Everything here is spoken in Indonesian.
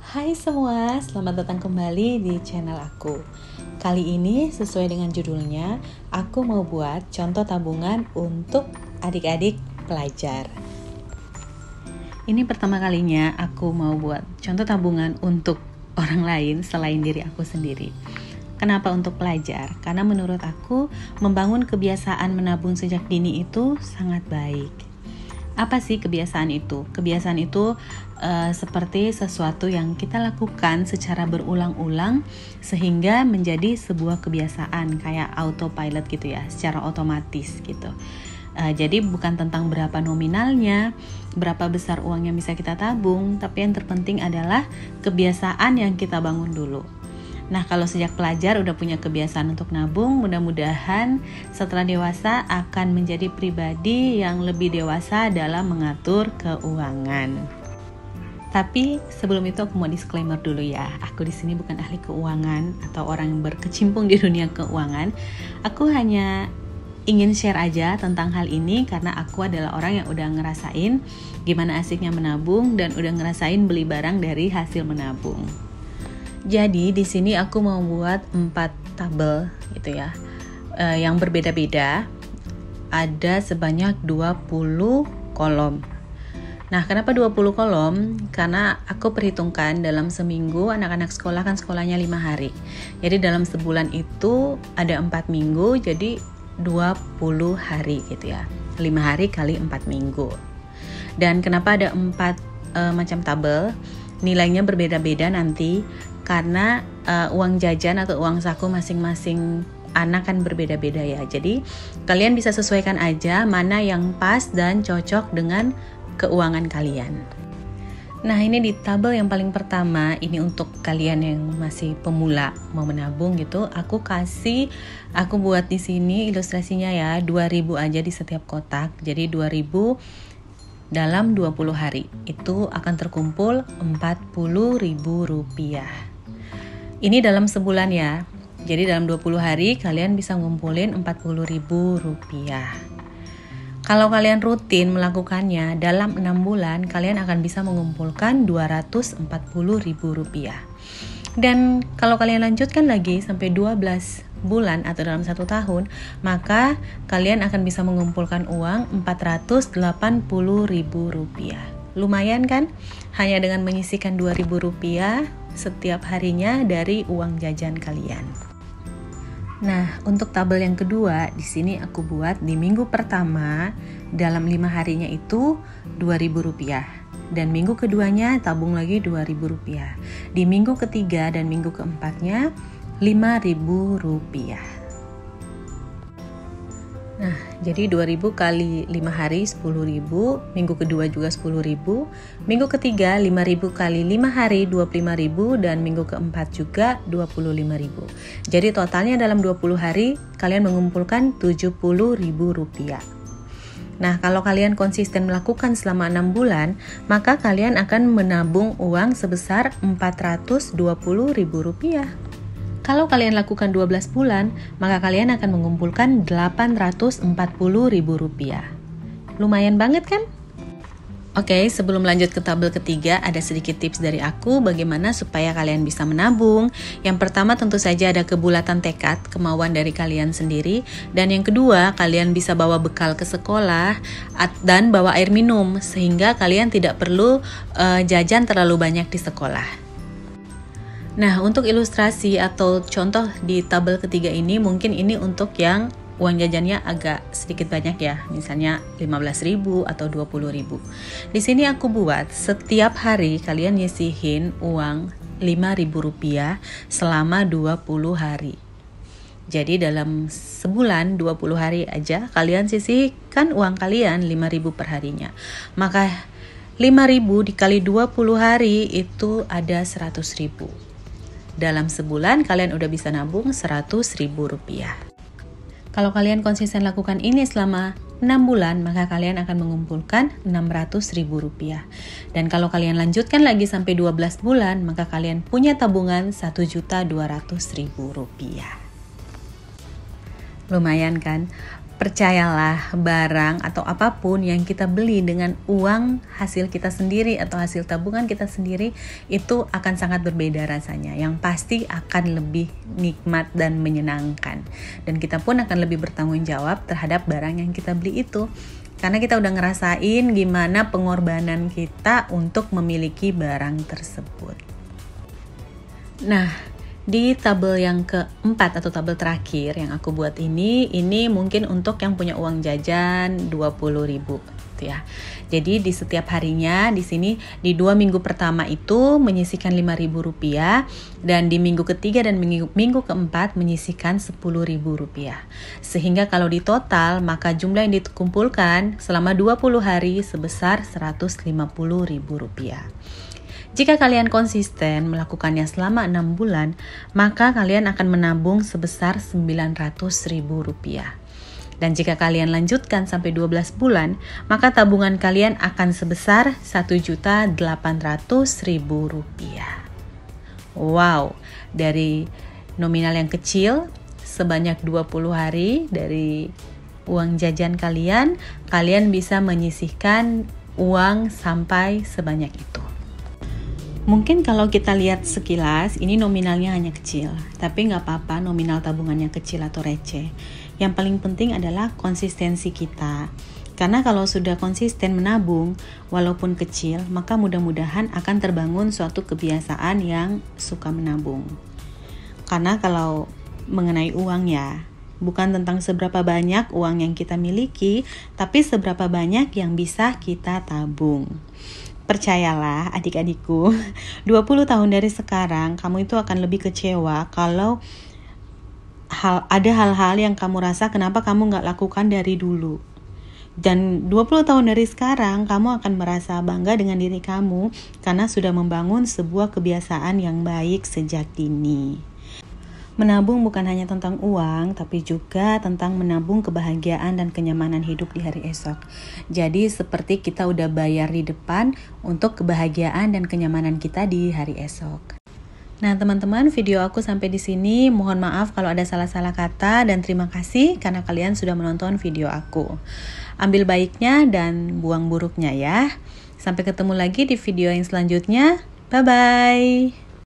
Hai semua, selamat datang kembali di channel aku. Kali ini sesuai dengan judulnya, aku mau buat contoh tabungan untuk adik-adik pelajar. Ini pertama kalinya aku mau buat contoh tabungan untuk orang lain selain diri aku sendiri. Kenapa untuk pelajar? Karena menurut aku membangun kebiasaan menabung sejak dini itu sangat baik. Apa sih kebiasaan itu? Kebiasaan itu seperti sesuatu yang kita lakukan secara berulang-ulang sehingga menjadi sebuah kebiasaan kayak autopilot gitu ya, secara otomatis gitu. Jadi bukan tentang berapa nominalnya, berapa besar uang yang bisa kita tabung, tapi yang terpenting adalah kebiasaan yang kita bangun dulu. Nah, kalau sejak pelajar udah punya kebiasaan untuk nabung, mudah-mudahan setelah dewasa akan menjadi pribadi yang lebih dewasa dalam mengatur keuangan. Tapi sebelum itu aku mau disclaimer dulu ya. Aku di sini bukan ahli keuangan atau orang yang berkecimpung di dunia keuangan. Aku hanya ingin share aja tentang hal ini karena aku adalah orang yang udah ngerasain gimana asiknya menabung dan udah ngerasain beli barang dari hasil menabung. Jadi di sini aku mau buat 4 tabel gitu ya, yang berbeda-beda, ada sebanyak 20 kolom. Nah, kenapa 20 kolom? Karena aku perhitungkan dalam seminggu anak-anak sekolah kan sekolahnya 5 hari. Jadi dalam sebulan itu ada 4 minggu, jadi 20 hari gitu ya. 5 hari kali 4 minggu. Dan kenapa ada 4 macam tabel? Nilainya berbeda-beda nanti karena uang jajan atau uang saku masing-masing anak kan berbeda-beda ya. Jadi kalian bisa sesuaikan aja mana yang pas dan cocok dengan keuangan kalian. Nah, ini di tabel yang paling pertama, ini untuk kalian yang masih pemula mau menabung gitu. Aku buat di sini ilustrasinya ya, 2.000 aja di setiap kotak. Jadi 2.000 dalam 20 hari itu akan terkumpul Rp40.000. Ini dalam sebulan ya. Jadi dalam 20 hari kalian bisa ngumpulin Rp40.000. Kalau kalian rutin melakukannya dalam 6 bulan kalian akan bisa mengumpulkan Rp240.000. Dan kalau kalian lanjutkan lagi sampai 12 bulan atau dalam 1 tahun, maka kalian akan bisa mengumpulkan uang Rp480.000. Lumayan kan? Hanya dengan menyisihkan Rp2.000 setiap harinya dari uang jajan kalian. Nah, untuk tabel yang kedua, di sini aku buat di minggu pertama dalam 5 harinya itu Rp2.000. Dan minggu keduanya tabung lagi Rp2.000. Di minggu ketiga dan minggu keempatnya Rp5.000. Nah, jadi 2.000 kali 5 hari 10.000, minggu kedua juga 10.000, minggu ketiga 5.000 kali 5 hari 25.000, dan minggu keempat juga 25.000. Jadi totalnya dalam 20 hari kalian mengumpulkan Rp70.000. Nah, kalau kalian konsisten melakukan selama 6 bulan, maka kalian akan menabung uang sebesar Rp420.000. Kalau kalian lakukan 12 bulan, maka kalian akan mengumpulkan Rp840.000. Lumayan banget kan? Oke, sebelum lanjut ke tabel ketiga, ada sedikit tips dari aku bagaimana supaya kalian bisa menabung. Yang pertama tentu saja ada kebulatan tekad, kemauan dari kalian sendiri. Dan yang kedua, kalian bisa bawa bekal ke sekolah dan bawa air minum, sehingga kalian tidak perlu jajan terlalu banyak di sekolah. Nah, untuk ilustrasi atau contoh di tabel ketiga ini, mungkin ini untuk yang uang jajannya agak sedikit banyak ya, misalnya 15.000 atau 20.000. Di sini aku buat setiap hari kalian nyisihin uang Rp5.000 selama 20 hari. Jadi dalam sebulan 20 hari aja kalian sisihkan uang kalian 5.000 per harinya. Maka 5.000 dikali 20 hari itu ada 100.000. Dalam sebulan kalian udah bisa nabung Rp100.000. Kalau kalian konsisten lakukan ini selama 6 bulan, maka kalian akan mengumpulkan Rp600.000. Dan kalau kalian lanjutkan lagi sampai 12 bulan, maka kalian punya tabungan Rp1.200.000. Lumayan kan? Percayalah, barang atau apapun yang kita beli dengan uang hasil kita sendiri atau hasil tabungan kita sendiri itu akan sangat berbeda rasanya. Yang pasti akan lebih nikmat dan menyenangkan. Dan kita pun akan lebih bertanggung jawab terhadap barang yang kita beli itu. Karena kita udah ngerasain gimana pengorbanan kita untuk memiliki barang tersebut. Nah, di tabel yang keempat atau tabel terakhir yang aku buat ini mungkin untuk yang punya uang jajan 20.000 gitu ya. Jadi di setiap harinya di sini di 2 minggu pertama itu menyisihkan 5.000 rupiah dan di minggu ketiga dan minggu keempat menyisihkan 10.000 rupiah. Sehingga kalau di total maka jumlah yang dikumpulkan selama 20 hari sebesar 150.000 rupiah. Jika kalian konsisten melakukannya selama 6 bulan, maka kalian akan menabung sebesar 900.000 rupiah. Dan jika kalian lanjutkan sampai 12 bulan, maka tabungan kalian akan sebesar 1.800.000 rupiah. Wow, dari nominal yang kecil sebanyak 20 hari dari uang jajan kalian bisa menyisihkan uang sampai sebanyak itu. Mungkin kalau kita lihat sekilas, ini nominalnya hanya kecil. Tapi nggak apa-apa nominal tabungannya kecil atau receh. Yang paling penting adalah konsistensi kita. Karena kalau sudah konsisten menabung, walaupun kecil, maka mudah-mudahan akan terbangun suatu kebiasaan yang suka menabung. Karena kalau mengenai uang ya, bukan tentang seberapa banyak uang yang kita miliki, tapi seberapa banyak yang bisa kita tabung. Percayalah adik-adikku, 20 tahun dari sekarang kamu itu akan lebih kecewa kalau ada hal-hal yang kamu rasa kenapa kamu gak lakukan dari dulu. Dan 20 tahun dari sekarang kamu akan merasa bangga dengan diri kamu karena sudah membangun sebuah kebiasaan yang baik sejak dini. Menabung bukan hanya tentang uang, tapi juga tentang menabung kebahagiaan dan kenyamanan hidup di hari esok. Jadi seperti kita udah bayar di depan untuk kebahagiaan dan kenyamanan kita di hari esok. Nah teman-teman, video aku sampai di sini. Mohon maaf kalau ada salah-salah kata dan terima kasih karena kalian sudah menonton video aku. Ambil baiknya dan buang buruknya ya. Sampai ketemu lagi di video yang selanjutnya. Bye-bye.